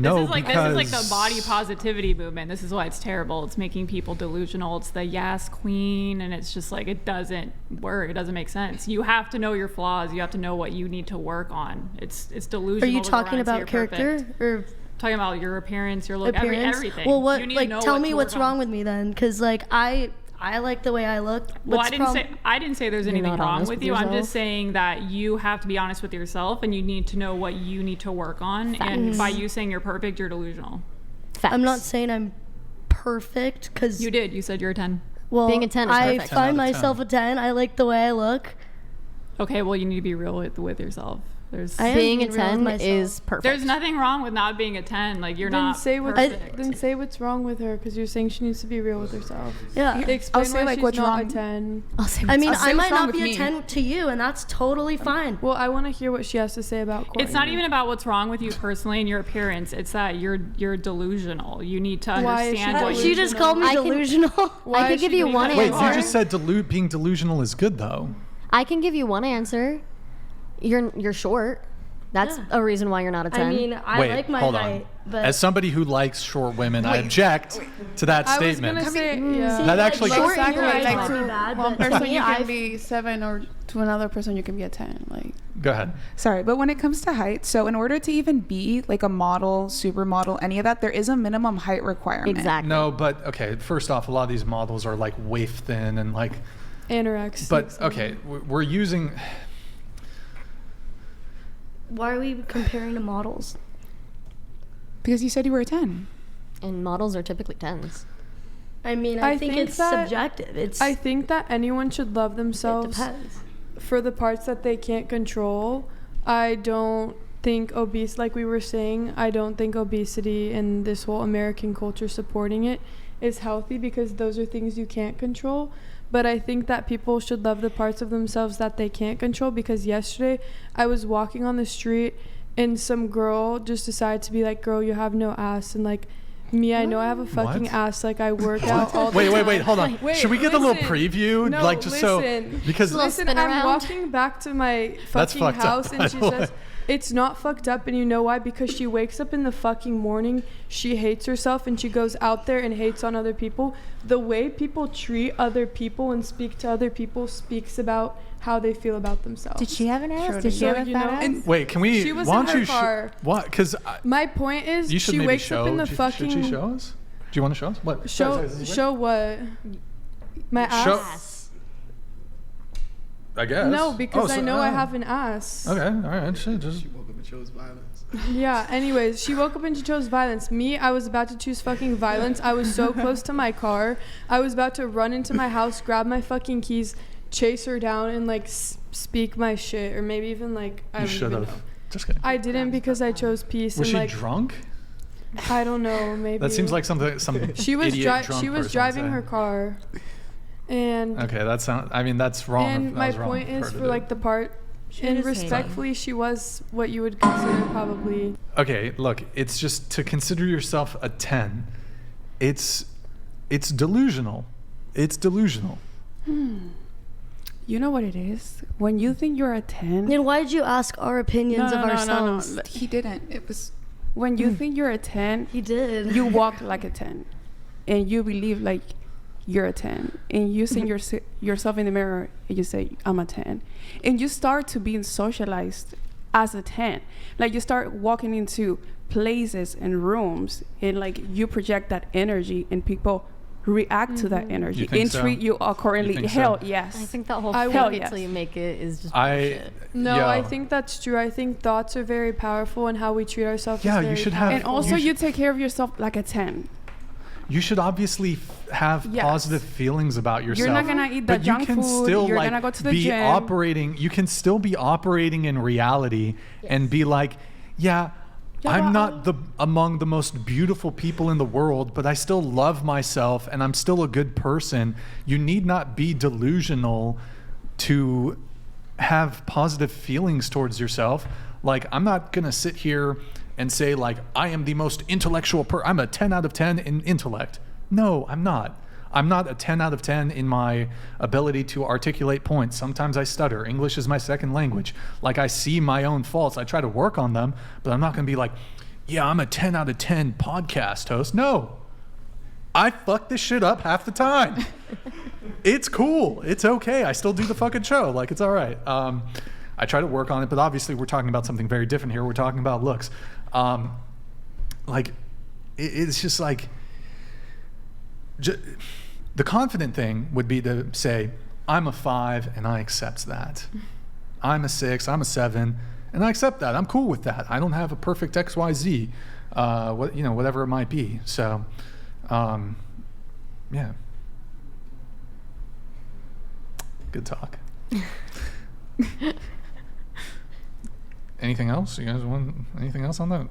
No, this is like because... the body positivity movement. This is why it's terrible. It's making people delusional. It's the yes queen, and it's just like it doesn't work. It doesn't make sense. You have to know your flaws. You have to know what you need to work on. It's delusional. Are you talking about character or talking about your appearance, your look, everything? Well, what tell me what's wrong with me then, because like I like the way I look. Well, I didn't say there's anything wrong with you. I'm just saying that you have to be honest with yourself, and you need to know what you need to work on. Facts. And by you saying you're perfect, you're delusional. Facts. I'm not saying I'm perfect, because you did. You said you're a 10. Well, being a 10 is perfect. I find myself a 10. I like the way I look. Okay, well, you need to be real with yourself. Being a 10 is perfect. There's nothing wrong with not being a 10. Like, you're not perfect. Then say what's wrong with her, because you're saying she needs to be real with herself. Yeah. Explain why she's not a 10. I mean, I might not be a 10 to you, and that's totally fine. Well, I want to hear what she has to say about Courtney. It's not even about what's wrong with you personally and your appearance. It's that you're delusional. You need to understand what she just called me delusional. I could give you one answer. Wait, you just said being delusional is good, though. I can give you one answer. You're short. That's a reason why you're not a 10. I mean, I like my height, but as somebody who likes short women, I object to that statement. I was gonna say, that actually short exactly like to one person you can be 7, or to another person you can be a 10. Like, go ahead. Sorry, but when it comes to height, so in order to even be like a model, supermodel, any of that, there is a minimum height requirement. Exactly. No, but okay. First off, a lot of these models are like waif thin and like anorexic. But okay, we're using. Why are we comparing to models? Because you said you were a 10. And models are typically 10s. I mean, I think it's subjective. I think that anyone should love themselves for the parts that they can't control. I don't think like we were saying, I don't think obesity and this whole American culture supporting it is healthy, because those are things you can't control. But I think that people should love the parts of themselves that they can't control, because yesterday I was walking on the street and some girl just decided to be like, girl, you have no ass. And like, me, I know I have a fucking ass. Like, I work out all the time. Wait, hold on. Should we get a little preview? No, like, just because I'm walking back to my fucking house and she says, it's not fucked up, and you know why? Because she wakes up in the fucking morning, she hates herself, and she goes out there and hates on other people. The way people treat other people and speak to other people speaks about how they feel about themselves. Did she have an ass? Did she have a fat ass? Wait, can we? She was in her car. What? Because my point is, she wakes up in the fucking. Should she show us? Do you want to show us? What? Show what? My ass. I guess. No, because I know I have an ass. Okay, all right. She woke up and chose violence. Yeah, anyways, she woke up and she chose violence. Me, I was about to choose fucking violence. I was so close to my car. I was about to run into my house, grab my fucking keys, chase her down, and like speak my shit. Or maybe even like, I don't even know. Just kidding. I didn't, because I chose peace. Was and she drunk? I don't know, maybe. That seems like some she was idiot was driving her car. And okay, that's wrong. And my point is, for like the part, and respectfully, she was what you would consider probably. Okay, look, it's just to consider yourself a 10. It's delusional. It's delusional. You know what it is? When you think you're a 10. Then why did you ask our opinions of ourselves? No. He didn't. It was when you think you're a 10. He did. You walk like a 10, and you believe like you're a 10, and you see yourself in the mirror and you say, I'm a 10, and you start to being socialized as a 10. Like, you start walking into places and rooms, and like you project that energy, and people react to that energy and treat you accordingly. Yes. I think that whole fake it till you make it is just bullshit. No, I think that's true. I think thoughts are very powerful, and how we treat ourselves is very you should powerful. have. And also, you take care of yourself like a 10. You should obviously have positive feelings about yourself. You're not gonna eat the junk food. You're gonna go to the gym. You can still be operating in reality and be like, I'm not among the most beautiful people in the world, but I still love myself and I'm still a good person. You need not be delusional to have positive feelings towards yourself. Like, I'm not gonna sit here and say like, I am the most intellectual I'm a 10 out of 10 in intellect. No, I'm not. I'm not a 10 out of 10 in my ability to articulate points. Sometimes I stutter. English is my second language. Like, I see my own faults. I try to work on them, but I'm not going to be like, yeah, I'm a 10 out of 10 podcast host. No, I fuck this shit up half the time. It's cool. It's okay. I still do the fucking show. Like, it's all right. I try to work on it, but obviously we're talking about something very different here. We're talking about looks. It's just like, the confident thing would be to say, I'm a 5 and I accept that. I'm a 6, I'm a 7, and I accept that. I'm cool with that. I don't have a perfect XYZ, whatever it might be. So, yeah. Good talk. Anything else? You guys want anything else on that?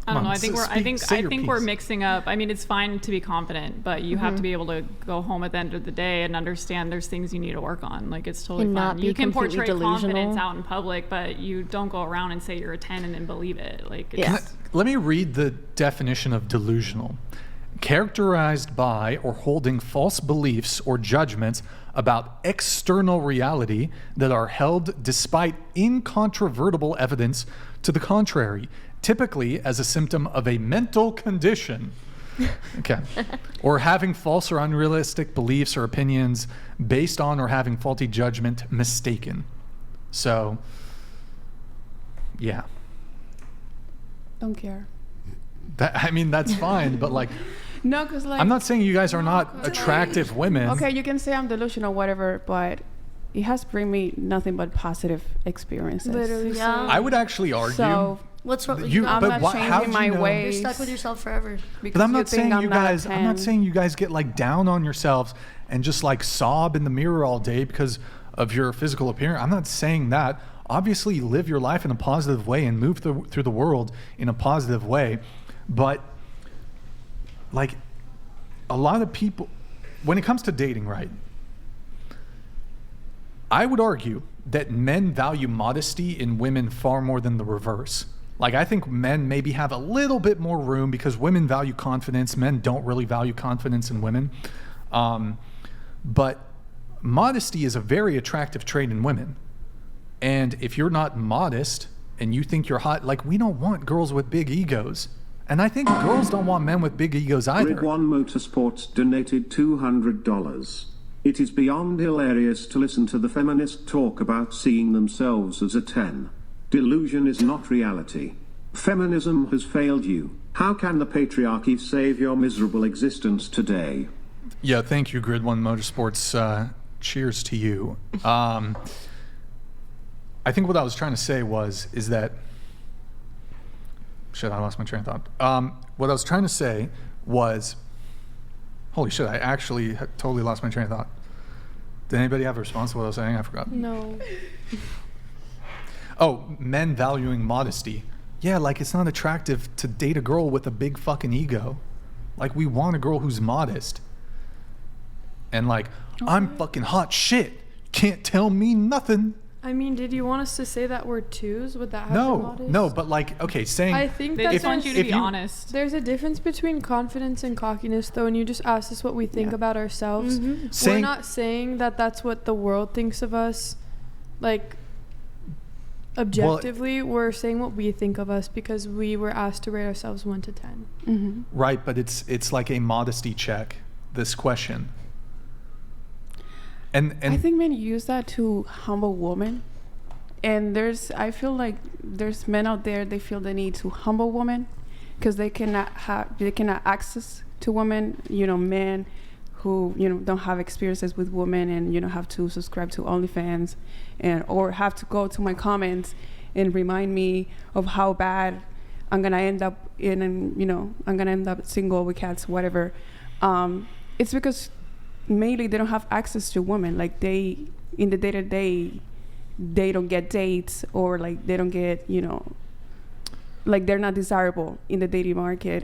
I don't know. I think we're piece. mixing up. I mean, it's fine to be confident, but you have to be able to go home at the end of the day and understand there's things you need to work on. Like, it's totally And fine. not be You can completely portray delusional. confidence out in public, but you don't go around and say you're a 10 and then believe it. Like, it's, Yeah. Let me read the definition of delusional. Characterized by or holding false beliefs or judgments about external reality that are held despite incontrovertible evidence to the contrary, typically as a symptom of a mental condition. Okay. Or having false or unrealistic beliefs or opinions based on or having faulty judgment mistaken. So, yeah. Don't care. That's fine, but like, No, because like I'm not saying you guys are not attractive women. Okay, you can say I'm delusional, whatever, but it has bring me nothing but positive experiences. Literally. Yeah. I would actually argue. So What's wrong? You- I'm but not how changing do you my know? You're ways. stuck with yourself forever. Because But I'm you not think saying I'm you not a guys. I'm not 10. saying you guys get like down on yourselves and just like sob in the mirror all day because of your physical appearance. I'm not saying that. Obviously, live your life in a positive way and move through the world in a positive way. But like, a lot of people, when it comes to dating, right? I would argue that men value modesty in women far more than the reverse. Like, I think men maybe have a little bit more room because women value confidence. Men don't really value confidence in women. But modesty is a very attractive trait in women. And if you're not modest and you think you're hot, like, we don't want girls with big egos. And I think girls don't want men with big egos either. Grid One Motorsports donated $200. It is beyond hilarious to listen to the feminists talk about seeing themselves as a 10. Delusion is not reality. Feminism has failed you. How can the patriarchy save your miserable existence today? Yeah, thank you, Grid One Motorsports. Cheers to you. I think what I was trying to say is that... Shit, I lost my train of thought. What I was trying to say was... Holy shit, I actually totally lost my train of thought. Did anybody have a response to what I was saying? I forgot. No. Oh, men valuing modesty. Yeah, like, it's not attractive to date a girl with a big fucking ego. Like, we want a girl who's modest. And like, I'm fucking hot shit. Can't tell me nothing. I mean, did you want us to say that we're 2s? Would that have been modest? No, but like, okay, saying... I think they that just want you to if be you- honest. there's a difference between confidence and cockiness, though, and you just asked us what we think about ourselves. We're Saying- not saying that that's what the world thinks of us, like, objectively. We're saying what we think of us because we were asked to rate ourselves 1 to 10. Mm-hmm. Right, but it's like a modesty check, this question. And I think men use that to humble women. And I feel like there's men out there, they feel the need to humble women because they cannot access to women, men who, don't have experiences with women and, have to subscribe to OnlyFans or have to go to my comments and remind me of how bad I'm going to end up I'm going to end up single with cats, whatever. It's because mainly they don't have access to women. Like, in the day-to-day, they don't get dates, or like they don't get, like, they're not desirable in the dating market.